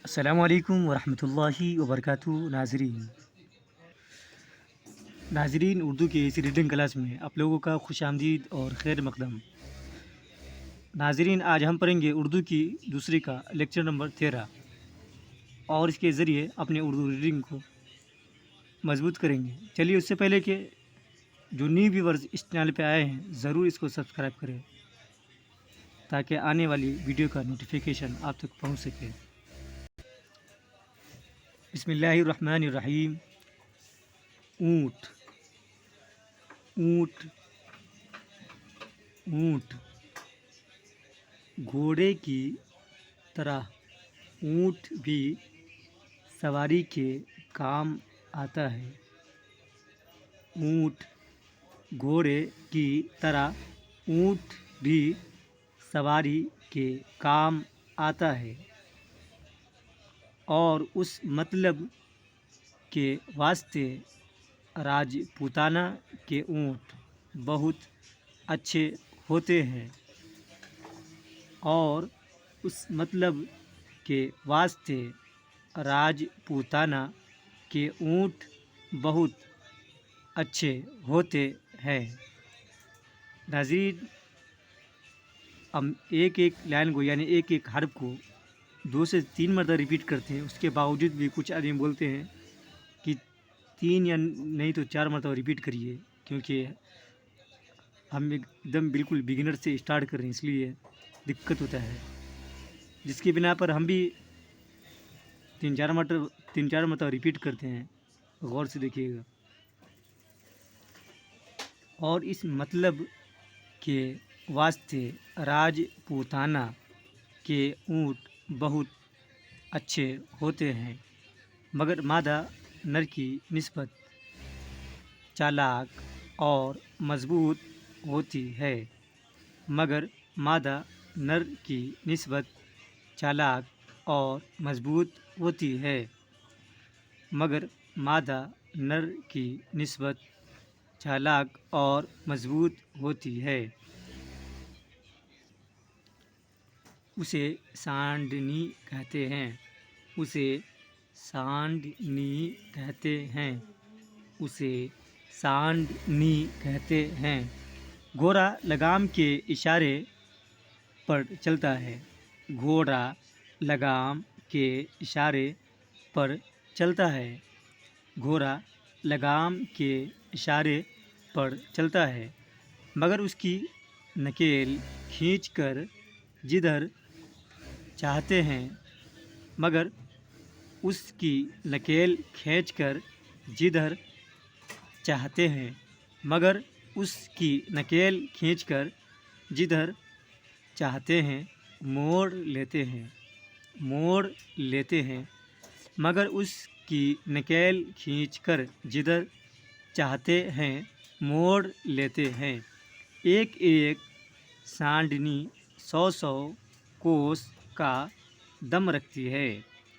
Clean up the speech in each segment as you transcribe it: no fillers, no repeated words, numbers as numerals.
السلام علیکم ورحمۃ اللہ وبرکاتہ ناظرین اردو کے اس ریڈنگ کلاس میں آپ لوگوں کا خوش آمدید اور خیر مقدم۔ ناظرین آج ہم پڑھیں گے اردو کی دوسری کا لیکچر نمبر 13 اور اس کے ذریعے اپنے اردو ریڈنگ کو مضبوط کریں گے۔ چلیے اس سے پہلے کہ جو نیو ویورز اس چینل پہ آئے ہیں ضرور اس کو سبسکرائب کریں تاکہ آنے والی ویڈیو کا نوٹیفیکیشن آپ تک پہنچ سکے۔ بسم اللہ الرحمن الرحیم۔ اونٹ، اونٹ، اونٹ، گھوڑے کی طرح اونٹ بھی سواری کے کام آتا ہے۔ اونٹ، گھوڑے کی طرح اونٹ بھی سواری کے کام آتا ہے اور اس مطلب کے واسطے راجپوتانہ کے اونٹ بہت اچھے ہوتے ہیں اور اس مطلب کے واسطے راجپوتانہ کے اونٹ بہت اچھے ہوتے ہیں۔ ناظرین ہم ایک ایک لائن کو یعنی ایک ایک حرف کو 2 سے 3 مرتبہ ریپیٹ کرتے ہیں، اس کے باوجود بھی کچھ آدمی بولتے ہیں کہ 3 یا نہیں تو 4 مرتبہ ریپیٹ کریے، کیونکہ ہم ایک دم بالکل بگنر سے اسٹارٹ کر رہے ہیں، اس لیے دقت ہوتا ہے، جس کی بنا پر ہم بھی 3-4 مرتبہ ریپیٹ کرتے ہیں۔ غور سے دیکھیے گا۔ اور اس مطلب کے واسطے راجپوتانہ کے اونٹ بہت اچھے ہوتے ہیں مگر مادہ نر کی نسبت چالاک اور مضبوط ہوتی ہے۔ مگر مادہ نر کی نسبت چالاک اور مضبوط ہوتی ہے۔ مگر مادہ نر کی نسبت چالاک اور مضبوط ہوتی ہے۔ اسے سانڈنی کہتے ہیں، اسے سانڈنی کہتے ہیں، اسے سانڈنی کہتے ہیں۔ گھوڑا لگام کے اشارے پر چلتا ہے، گھوڑا لگام کے اشارے پر چلتا ہے، گھوڑا لگام کے اشارے پر چلتا ہے، مگر اس کی نکیل کھینچ کر جدھر چاہتے ہیں، مگر اس کی نکیل کھینچ کر جدھر چاہتے ہیں، مگر اس کی نکیل کھینچ کر جدھر چاہتے ہیں موڑ لیتے ہیں، موڑ لیتے ہیں، مگر اس کی نکیل کھینچ کر جدھر چاہتے ہیں موڑ لیتے ہیں۔ ایک ایک سانڈنی 100 کوس کا دم رکھتی ہے،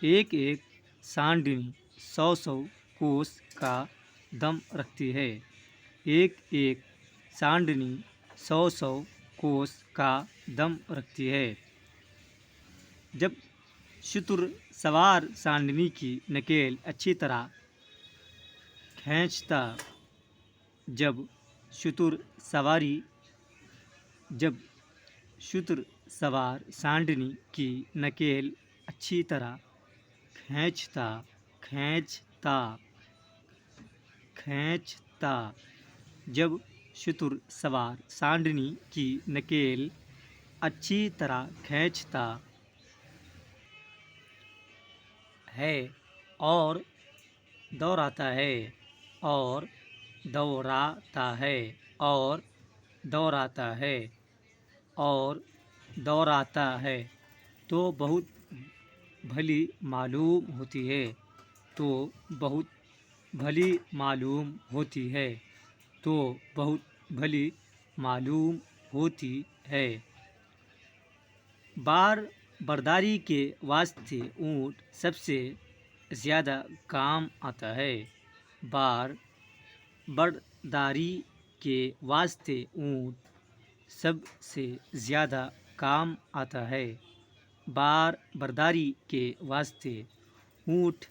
ایک ایک سانڈنی 100 کوس کا دم رکھتی ہے، ایک ایک سانڈنی 100 کوس کا دم رکھتی ہے۔ جب شتر سوار سانڈنی کی نکیل اچھی طرح کھینچتا، جب شتر سوار سانڈنی کی نکیل اچھی طرح کھینچتا، جب شتر سوار سانڈنی کی نکیل اچھی طرح کھینچتا ہے اور دوڑاتا ہے اور دوڑاتا ہے اور دوڑاتا ہے اور دوڑاتا ہے تو بہت بھلی معلوم ہوتی ہے، تو بہت بھلی معلوم ہوتی ہے، تو بہت بھلی معلوم ہوتی ہے۔ بار برداری کے واسطے اونٹ سب سے زیادہ کام آتا ہے، بار برداری کے واسطے اونٹ سب سے زیادہ کام آتا ہے، بار برداری کے واسطے اونٹ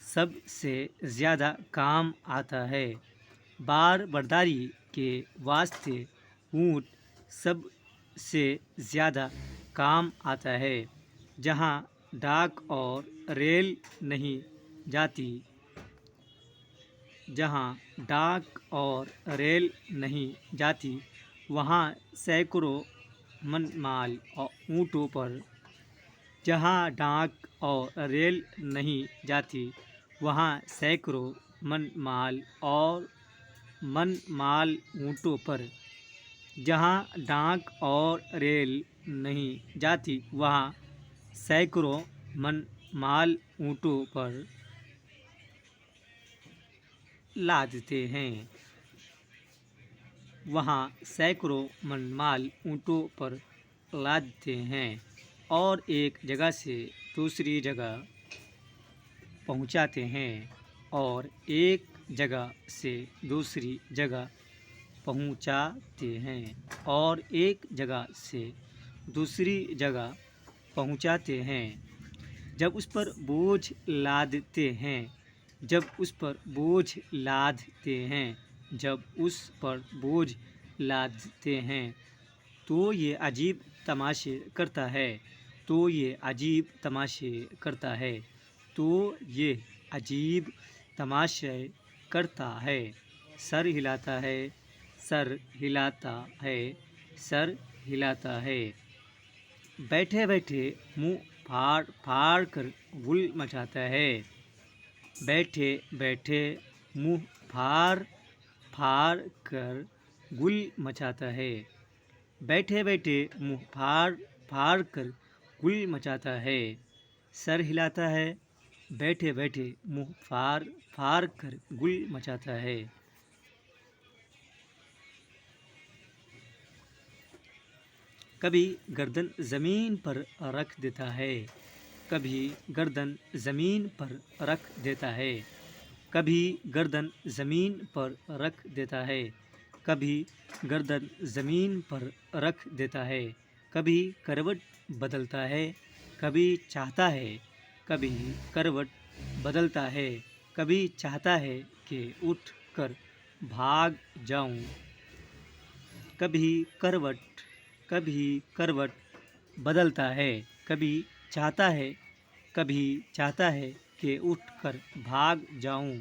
سب سے زیادہ کام آتا ہے۔ بار برداری کے واسطے اونٹ سب سے زیادہ کام آتا ہے۔ جہاں ڈاک اور ریل نہیں جاتی وہاں سینکڑوں من مال اونٹوں پر لادتے ہیں اور ایک جگہ سے دوسری جگہ پہنچاتے ہیں۔ جب اس پر بوجھ لادتے ہیں تو یہ عجیب تماشے کرتا ہے، سر ہلاتا ہے، بیٹھے بیٹھے منہ پھاڑ کر گل مچاتا ہے، سر ہلاتا ہے، بیٹھے بیٹھے منہ پھاڑ کر گل مچاتا ہے۔ کبھی گردن زمین پر رکھ دیتا ہے، کبھی گردن زمین پر رکھ دیتا ہے، کبھی گردن زمین پر رکھ دیتا ہے، کبھی گردن زمین پر رکھ دیتا ہے، کبھی کروٹ بدلتا ہے، کبھی چاہتا ہے کہ اٹھ کر بھاگ جاؤں، کبھی کروٹ بدلتا ہے، کبھی چاہتا ہے کہ اٹھ کر بھاگ جاؤں،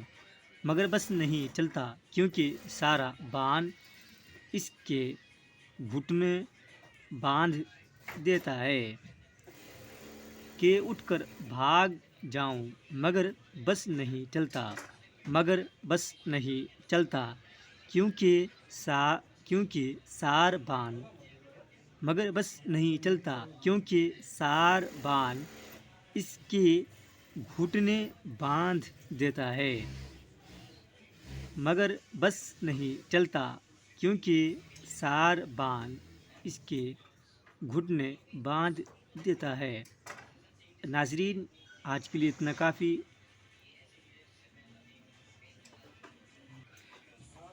مگر بس نہیں چلتا کیونکہ سارا بان اس کے گھٹنے باندھ دیتا ہے کہ اٹھ کر بھاگ جاؤں، مگر بس نہیں چلتا کیونکہ سار بان اس کے گھٹنے باندھ دیتا ہے، مگر بس نہیں چلتا کیونکہ سار بان اس کے گھٹنے باندھ دیتا ہے۔ ناظرین، آج کے لیے اتنا کافی۔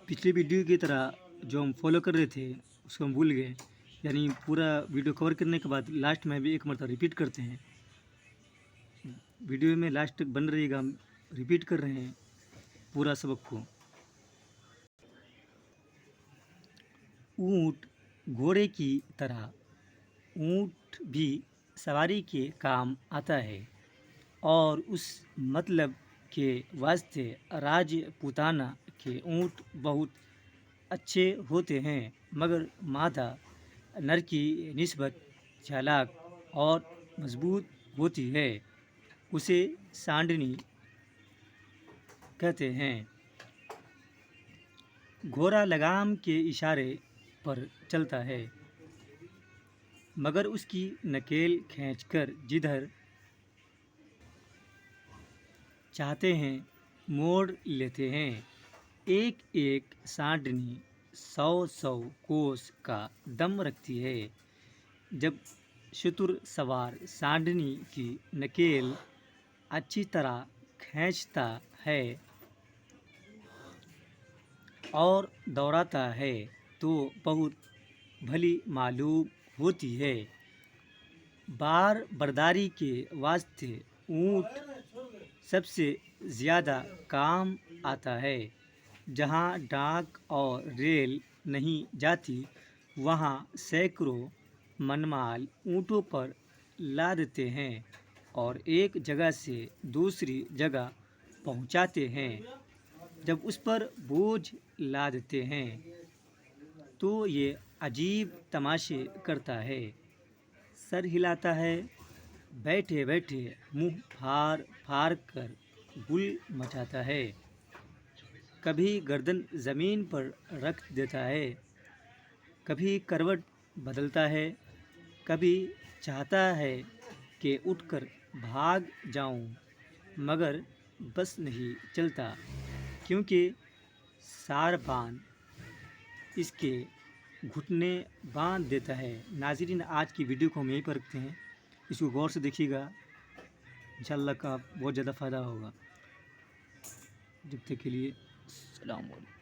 پچھلی ویڈیو کی طرح جو ہم فالو کر رہے تھے اس کو ہم بھول گئے، یعنی پورا ویڈیو کور کرنے کے بعد لاسٹ میں بھی ایک مرتبہ ریپیٹ کرتے ہیں۔ ویڈیو میں لاسٹ تک بن رہے گا، ہم ریپیٹ کر رہے ہیں پورا سبق کو۔ اونٹ گھوڑے کی طرح اونٹ بھی سواری کے کام آتا ہے، اور اس مطلب کے واسطے راجپوتانہ کے اونٹ بہت اچھے ہوتے ہیں، مگر مادہ نر کی نسبت چالاک اور مضبوط ہوتی ہے، اسے سانڈنی کہتے ہیں۔ گھوڑا لگام کے اشارے پر چلتا ہے، مگر اس کی نکیل کھینچ کر جدھر چاہتے ہیں موڑ لیتے ہیں۔ ایک ایک سانڈنی 100 کوس کا دم رکھتی ہے۔ جب شتر سوار سانڈنی کی نکیل اچھی طرح کھینچتا ہے اور دوڑاتا ہے تو بہت بھلی معلوم ہوتی ہے۔ بار برداری کے واسطے اونٹ سب سے زیادہ کام آتا ہے۔ جہاں ڈاک اور ریل نہیں جاتی وہاں سینکڑوں منمال اونٹوں پر لادتے ہیں اور ایک جگہ سے دوسری جگہ پہنچاتے ہیں۔ جب اس پر بوجھ لادتے ہیں تو یہ عجیب تماشے کرتا ہے، سر ہلاتا ہے، بیٹھے بیٹھے منہ پھاڑ پھاڑ کر گل مچاتا ہے، کبھی گردن زمین پر رکھ دیتا ہے، کبھی کروٹ بدلتا ہے، کبھی چاہتا ہے کہ اٹھ کر بھاگ جاؤں مگر بس نہیں چلتا کیونکہ ساربان اس کے گھٹنے باندھ دیتا ہے۔ ناظرین، آج کی ویڈیو کو ہم یہیں پر رکھتے ہیں، اس کو غور سے دیکھیے گا، انشاءاللہ کا بہت زیادہ فائدہ ہوگا۔ جب تک کے لیے السلام علیکم۔